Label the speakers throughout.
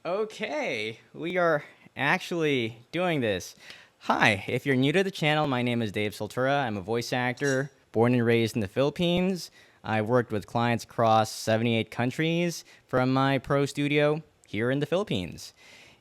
Speaker 1: Okay, we are actually doing this. Hi, if you're new to the channel, my name is Dave Soltura. I'm a voice actor, born and raised in the Philippines. I've worked with clients across 78 countries from my pro studio here in the Philippines.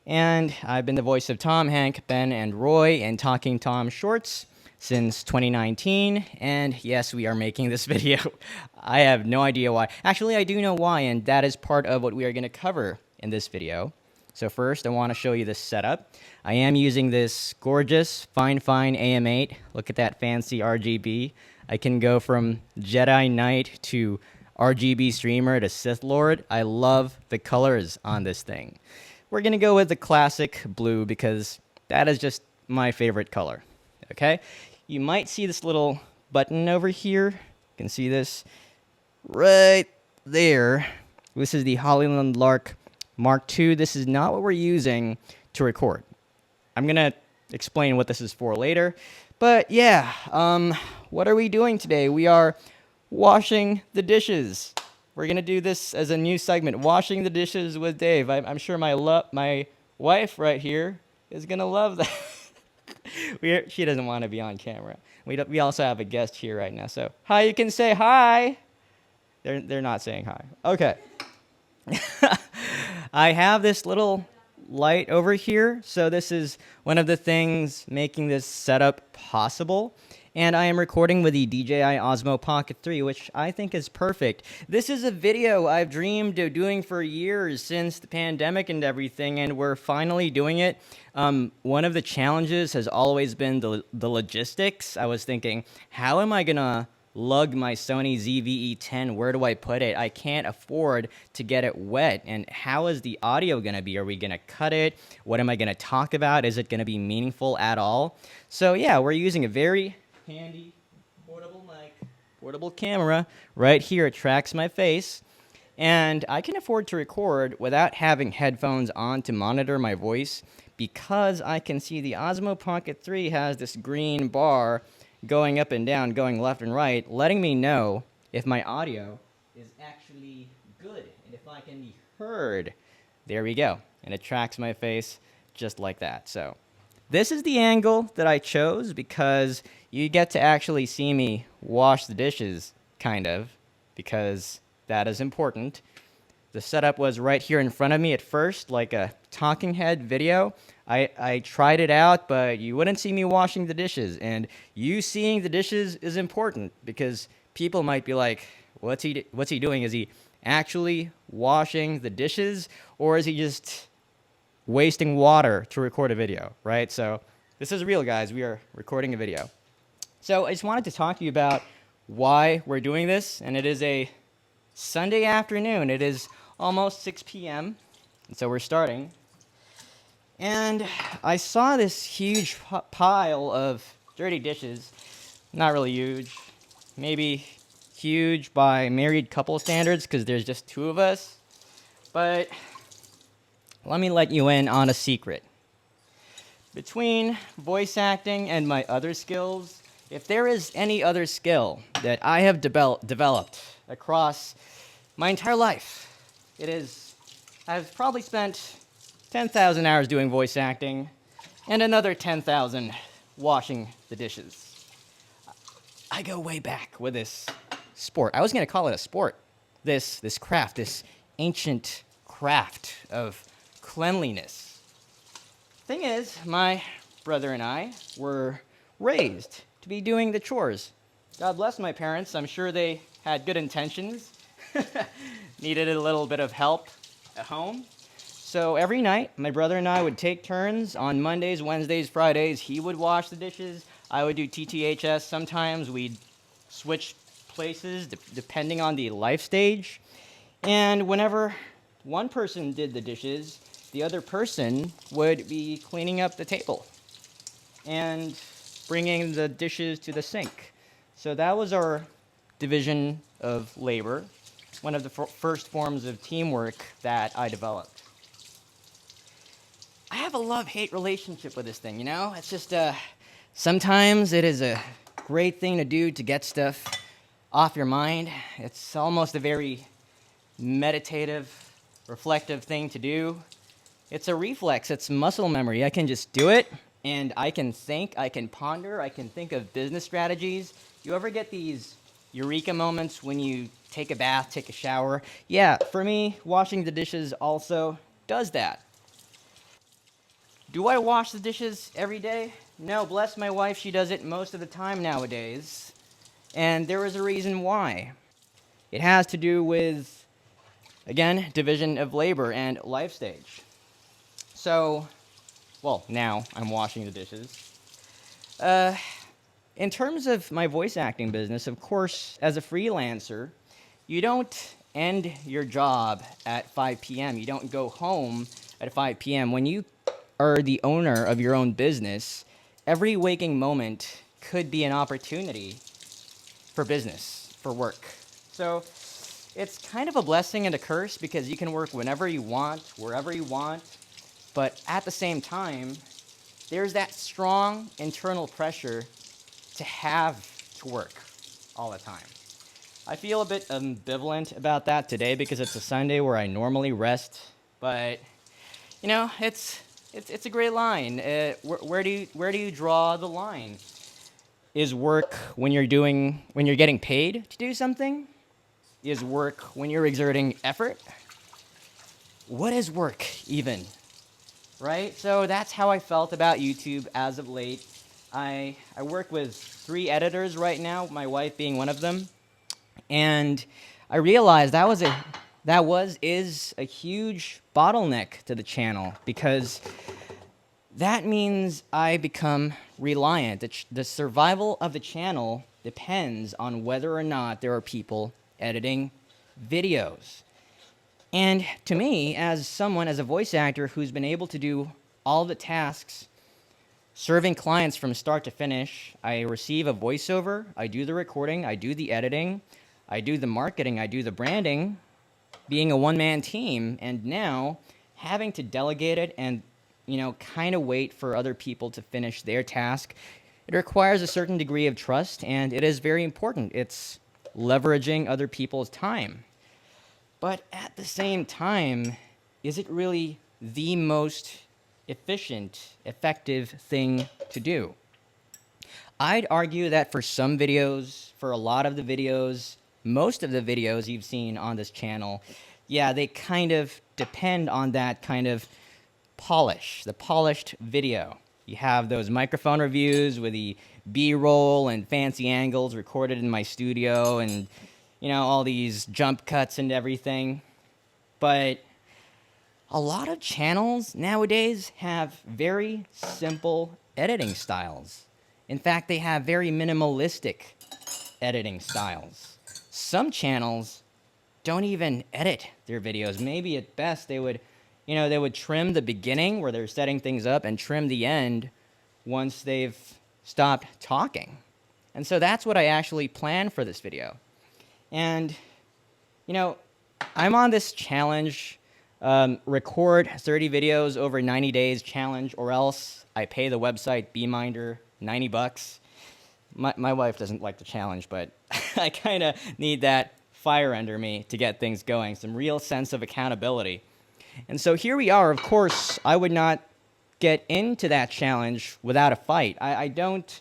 Speaker 1: And I've been the voice of Tom, Hank, Ben, and Roy in Talking Tom shorts since 2019. And yes, we are making this video. I have no idea why. Actually, I do know why, and that is part of what we are going to cover in this video. So first, I want to show you this setup. I am using this gorgeous Fifine AM8. Look at that fancy RGB. I can go from Jedi Knight to RGB streamer to Sith Lord. I love the colors on this thing. We're going to go with the classic blue because that is just my favorite color. Okay? You might see this little button over here. You can see this right there. This is the Hollyland Lark Mark II. This is not what we're using to record. I'm going to explain what this is for later. But yeah, what are we doing today? We are washing the dishes. We're going to do this as a new segment, washing the dishes with Dave. I'm sure my wife right here is going to love that. She doesn't want to be on camera. We also have a guest here right now. So, hi, you can say hi. They're not saying hi. Okay. I have this little light over here. So this is one of the things making this setup possible. And I am recording with the DJI Osmo Pocket 3, which I think is perfect. This is a video I've dreamed of doing for years since the pandemic and everything, and we're finally doing it. One of the challenges has always been the logistics. I was thinking, how am I going to lug my Sony ZV-E10? Where do I put it? I can't afford to get it wet. And how is the audio going to be? Are we going to cut it? What am I going to talk about? Is it going to be meaningful at all? So yeah, we're using a very handy portable mic, portable camera right here. It tracks my face, and I can afford to record without having headphones on to monitor my voice because I can see the Osmo Pocket 3 has this green bar going up and down, going left and right, letting me know if my audio is actually good and if I can be heard. There we go, and it tracks my face just like that. So this is the angle that I chose because you get to actually see me wash the dishes, kind of, because that is important. The setup was right here in front of me at first, like a talking head video. I tried it out, but you wouldn't see me washing the dishes. And you seeing the dishes is important because people might be like, what's he doing? Is he actually washing the dishes, or is he just wasting water to record a video, right? So this is real, guys. We are recording a video. So I just wanted to talk to you about why we're doing this, and it is a Sunday afternoon. It is almost 6 p.m., and so we're starting. And I saw this huge pile of dirty dishes. Not really huge. Maybe huge by married couple standards because there's just two of us. But let me let you in on a secret. Between voice acting and my other skills, if there is any other skill that I have developed across my entire life, it is I've probably spent 10,000 hours doing voice acting and another 10,000 washing the dishes. I go way back with this sport. I was going to call it a sport. This craft, this ancient craft of cleanliness. Thing is, my brother and I were raised to be doing the chores. God bless my parents. I'm sure they had good intentions. Needed a little bit of help at home. So every night, my brother and I would take turns on Mondays, Wednesdays, Fridays. He would wash the dishes. I would do TTHS. Sometimes we'd switch places depending on the life stage. And whenever one person did the dishes, the other person would be cleaning up the table and bringing the dishes to the sink. So that was our division of labor, one of the first forms of teamwork that I developed. I have a love-hate relationship with this thing, you know? It's just, sometimes it is a great thing to do to get stuff off your mind. It's almost a very meditative, reflective thing to do. It's a reflex. It's muscle memory. I can just do it, and I can think, I can ponder, I can think of business strategies. You ever get these eureka moments when you take a bath, take a shower? Yeah, for me, washing the dishes also does that. Do I wash the dishes every day? No, bless my wife, she does it most of the time nowadays. And there is a reason why. It has to do with, again, division of labor and life stage. So, well, now I'm washing the dishes. In terms of my voice acting business, of course, as a freelancer, you don't end your job at 5 p.m. You don't go home at 5 p.m. When you are the owner of your own business, every waking moment could be an opportunity for business, for work. So it's kind of a blessing and a curse because you can work whenever you want, wherever you want, but at the same time, there's that strong internal pressure to have to work all the time. I feel a bit ambivalent about that today because it's a Sunday where I normally rest, but you know, it's a great line. Where do you draw the line? Is work when you're getting paid to do something? Is work when you're exerting effort? What is work even? Right? So that's how I felt about YouTube as of late. I work with 3 editors right now, my wife being one of them, and I realized is a huge bottleneck to the channel because that means I become reliant. The survival of the channel depends on whether or not there are people editing videos. And to me, as a voice actor who's been able to do all the tasks, serving clients from start to finish, I receive a voiceover, I do the recording, I do the editing, I do the marketing, I do the branding, being a one-man team, and now having to delegate it and, kind of wait for other people to finish their task. It requires a certain degree of trust, and it is very important. It's leveraging other people's time. But at the same time, is it really the most efficient, effective thing to do? I'd argue that for some videos, for a lot of the videos, most of the videos you've seen on this channel, yeah, they kind of depend on that kind of the polished video. You have those microphone reviews with the B-roll and fancy angles recorded in my studio and, all these jump cuts and everything. But a lot of channels nowadays have very simple editing styles. In fact, they have very minimalistic editing styles. Some channels don't even edit their videos. Maybe at best they would trim the beginning where they're setting things up and trim the end once they've stopped talking. And so that's what I actually planned for this video. And, I'm on this challenge, record 30 videos over 90 days challenge, or else I pay the website BeMinder $90. My wife doesn't like the challenge, but I kind of need that fire under me to get things going, some real sense of accountability. And so here we are. Of course, I would not get into that challenge without a fight. I don't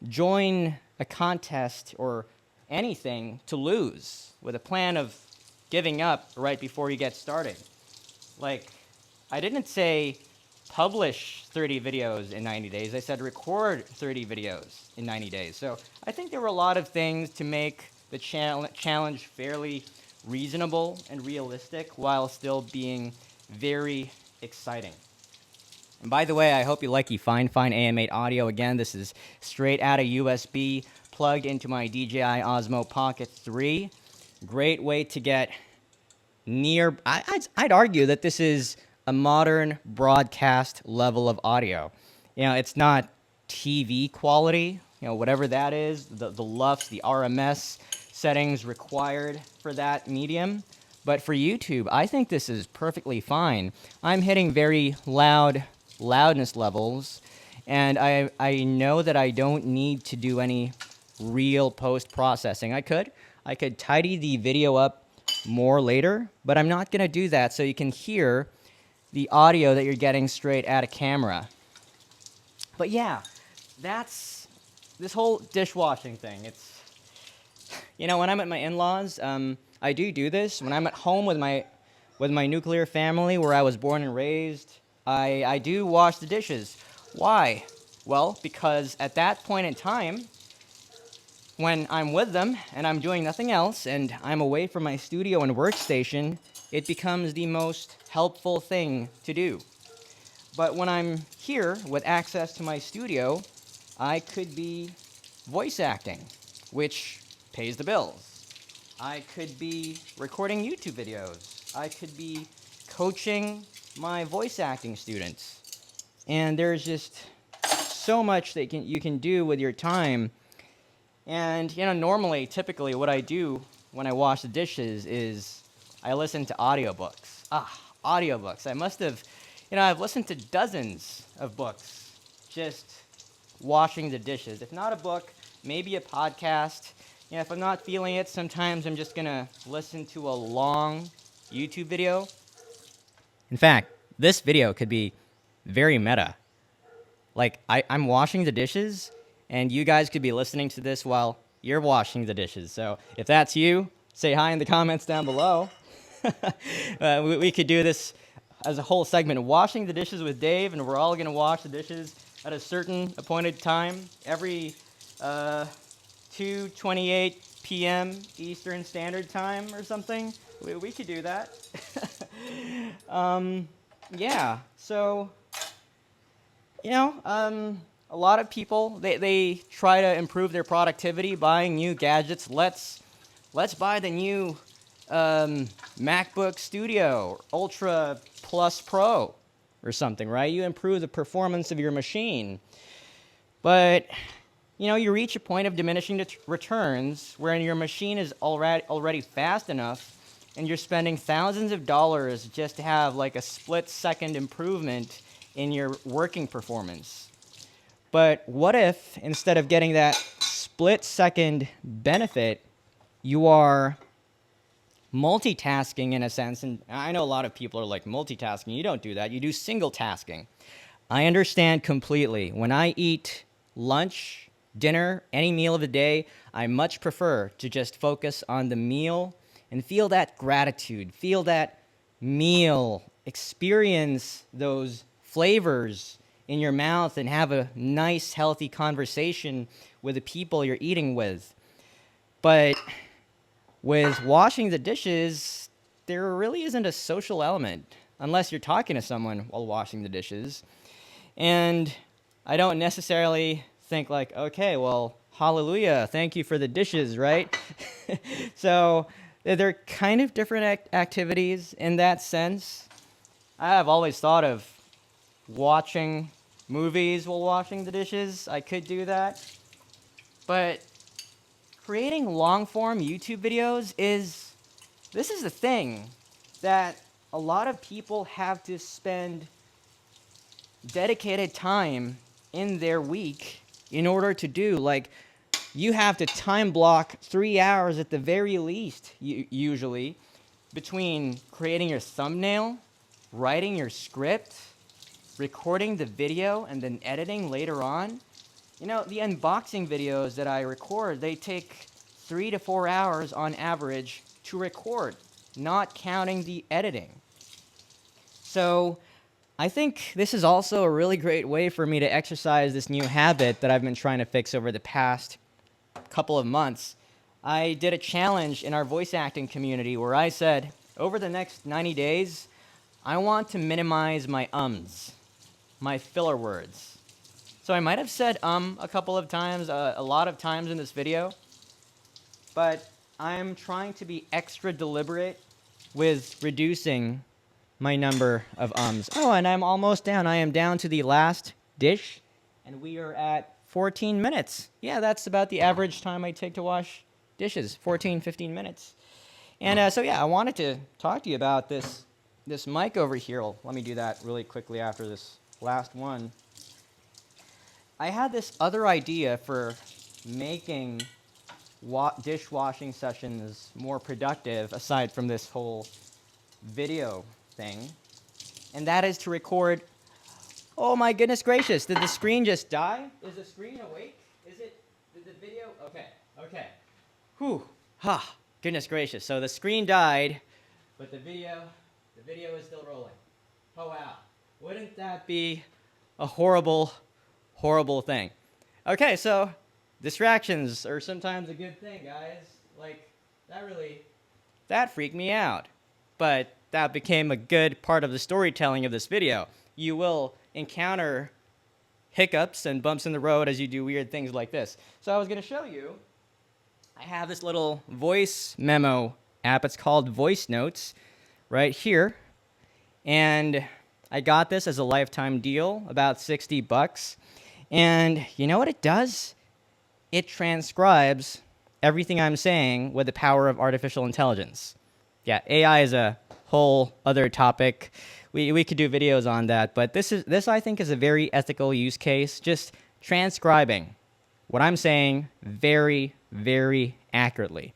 Speaker 1: join a contest or anything to lose with a plan of giving up right before you get started. Like, I didn't say publish 30 videos in 90 days. I said record 30 videos in 90 days. So I think there were a lot of things to make the challenge fairly reasonable and realistic while still being very exciting. And by the way, I hope you like the Fifine AM8 audio. Again, this is straight out of USB, plugged into my DJI Osmo Pocket 3. Great way to get near... I'd argue that this is a modern broadcast level of audio. It's not TV quality, whatever that is, the LUFS, the RMS settings required for that medium. But for YouTube, I think this is perfectly fine. I'm hitting very loudness levels, and I know that I don't need to do any real post-processing. I could tidy the video up more later, but I'm not going to do that, so you can hear the audio that you're getting straight at a camera. But yeah, that's this whole dishwashing thing. It's, when I'm at my in-laws, I do this. When I'm at home with my nuclear family where I was born and raised, I do wash the dishes. Why? Well, because at that point in time, when I'm with them and I'm doing nothing else and I'm away from my studio and workstation, it becomes the most helpful thing to do. But when I'm here with access to my studio, I could be voice acting, which pays the bills. I could be recording YouTube videos. I could be coaching my voice acting students. And there's just so much that you can do with your time. And, normally, typically, what I do when I wash the dishes is I listen to audiobooks. Audiobooks. I must have, I've listened to dozens of books just washing the dishes. If not a book, maybe a podcast. If I'm not feeling it, sometimes I'm just going to listen to a long YouTube video. In fact, this video could be very meta. Like, I'm washing the dishes, and you guys could be listening to this while you're washing the dishes. So if that's you, say hi in the comments down below. We could do this as a whole segment, washing the dishes with Dave, and we're all going to wash the dishes at a certain appointed time every 2:28 p.m. Eastern Standard Time or something. We could do that. Yeah, so... a lot of people, they try to improve their productivity buying new gadgets. Let's buy the new MacBook Studio Ultra Plus Pro or something, right? You improve the performance of your machine. But, you reach a point of diminishing returns wherein your machine is already fast enough and you're spending thousands of dollars just to have like a split-second improvement in your working performance. But what if, instead of getting that split-second benefit, you are multitasking in a sense? And I know a lot of people are like, multitasking, you don't do that. You do single tasking. I understand completely. When I eat lunch, dinner, any meal of the day, I much prefer to just focus on the meal and feel that gratitude, feel that meal, experience those flavors in your mouth and have a nice, healthy conversation with the people you're eating with. But with washing the dishes, there really isn't a social element unless you're talking to someone while washing the dishes. And I don't necessarily think like, okay, well, hallelujah, thank you for the dishes, right? So they're kind of different activities in that sense. I have always thought of watching movies while washing the dishes. I could do that. But creating long-form YouTube videos this is the thing that a lot of people have to spend dedicated time in their week in order to do. Like, you have to time block 3 hours at the very least, usually, between creating your thumbnail, writing your script, recording the video, and then editing later on. The unboxing videos that I record, they take 3 to 4 hours on average to record, not counting the editing. So I think this is also a really great way for me to exercise this new habit that I've been trying to fix over the past couple of months. I did a challenge in our voice acting community where I said, over the next 90 days, I want to minimize my ums, my filler words. So I might have said a couple of times, a lot of times in this video, but I'm trying to be extra deliberate with reducing my number of ums. Oh, and I'm almost down. I am down to the last dish, and we are at 14 minutes. Yeah, that's about the average time I take to wash dishes, 14, 15 minutes. And so yeah, I wanted to talk to you about this mic over here. Well, let me do that really quickly after this last one. I had this other idea for making dishwashing sessions more productive, aside from this whole video thing. and that is to record. Oh my goodness gracious, did the screen just die? Is the screen awake? Did the video? Okay. Whew, ha, goodness gracious. So the screen died, but the video is still rolling. Oh wow, wouldn't that be a horrible, horrible thing? Okay, so distractions are sometimes a good thing, guys. Like, that freaked me out. But that became a good part of the storytelling of this video. You will encounter hiccups and bumps in the road as you do weird things like this. So I was going to show you, I have this little voice memo app. It's called Voice Notes right here. And I got this as a lifetime deal, about $60. And you know what it does? It transcribes everything I'm saying with the power of artificial intelligence. Yeah, AI is a whole other topic. We could do videos on that, but this I think is a very ethical use case, just transcribing what I'm saying very, very accurately.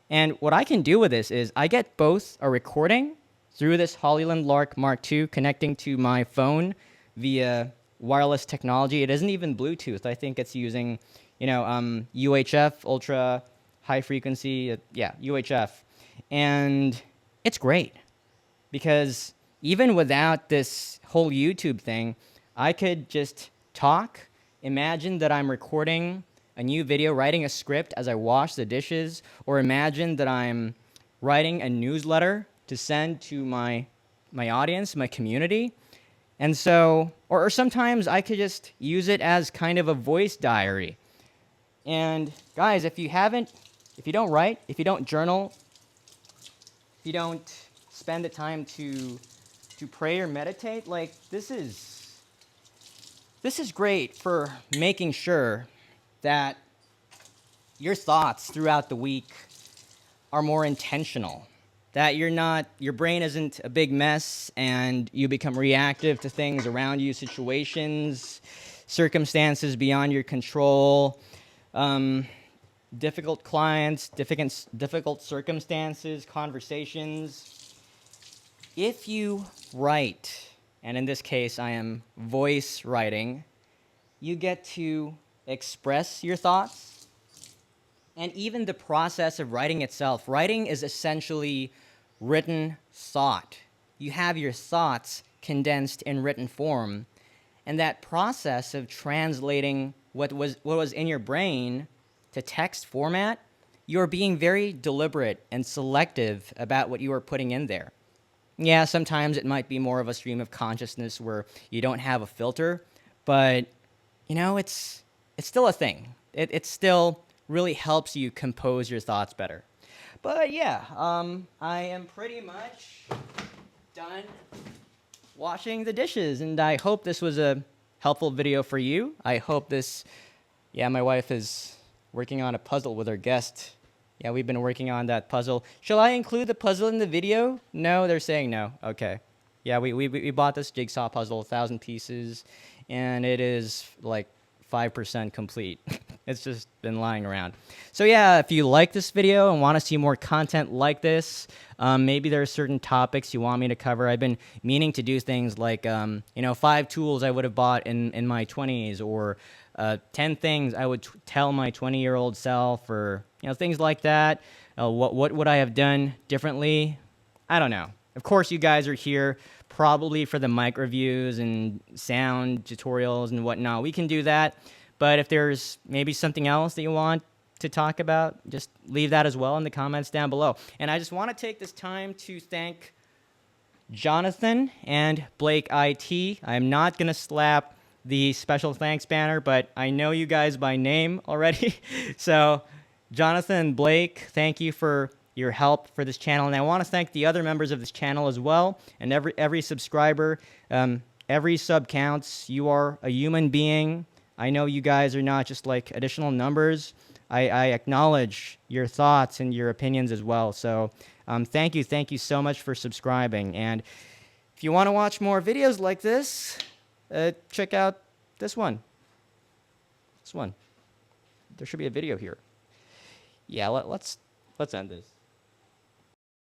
Speaker 1: And what I can do with this is I get both a recording through this Hollyland Lark Mark II connecting to my phone via wireless technology. It isn't even Bluetooth. I think it's using, UHF, ultra high frequency, UHF. And it's great because even without this whole YouTube thing, I could just talk, imagine that I'm recording a new video, writing a script as I wash the dishes, or imagine that I'm writing a newsletter to send to my audience, my community. And so, or sometimes I could just use it as kind of a voice diary. And guys, if you don't write, if you don't journal, if you don't spend the time to pray or meditate, like this is great for making sure that your thoughts throughout the week are more intentional, that your brain isn't a big mess and you become reactive to things around you, situations, circumstances beyond your control, difficult clients, difficult circumstances, conversations. If you write, and in this case I am voice writing, you get to express your thoughts. And even the process of writing itself, writing is essentially written thought. You have your thoughts condensed in written form. And that process of translating what was in your brain to text format, you're being very deliberate and selective about what you are putting in there. Yeah, sometimes it might be more of a stream of consciousness where you don't have a filter, but it's still a thing. It still really helps you compose your thoughts better. But yeah, I am pretty much done washing the dishes, and I hope this was a helpful video for you. I hope my wife is working on a puzzle with her guest. Yeah, we've been working on that puzzle. Shall I include the puzzle in the video? No, they're saying no. Okay. Yeah, we bought this jigsaw puzzle, 1,000 pieces, and it is like 5% complete. It's just been lying around. So yeah, if you like this video and want to see more content like this, maybe there are certain topics you want me to cover. I've been meaning to do things like, 5 tools I would have bought in my 20s, or 10 things I would tell my 20-year-old self, or things like that. What would I have done differently? I don't know. Of course, you guys are here probably for the mic reviews and sound tutorials and whatnot. We can do that. But if there's maybe something else that you want to talk about, just leave that as well in the comments down below. And I just want to take this time to thank Jonathan and Blake IT. I'm not going to slap the special thanks banner, but I know you guys by name already. So Jonathan and Blake, thank you for your help for this channel. And I want to thank the other members of this channel as well, and every subscriber. Every sub counts. You are a human being. I know you guys are not just like additional numbers. I acknowledge your thoughts and your opinions as well. So thank you so much for subscribing. And if you want to watch more videos like this, check out this one. This one. There should be a video here. Yeah, let's end this.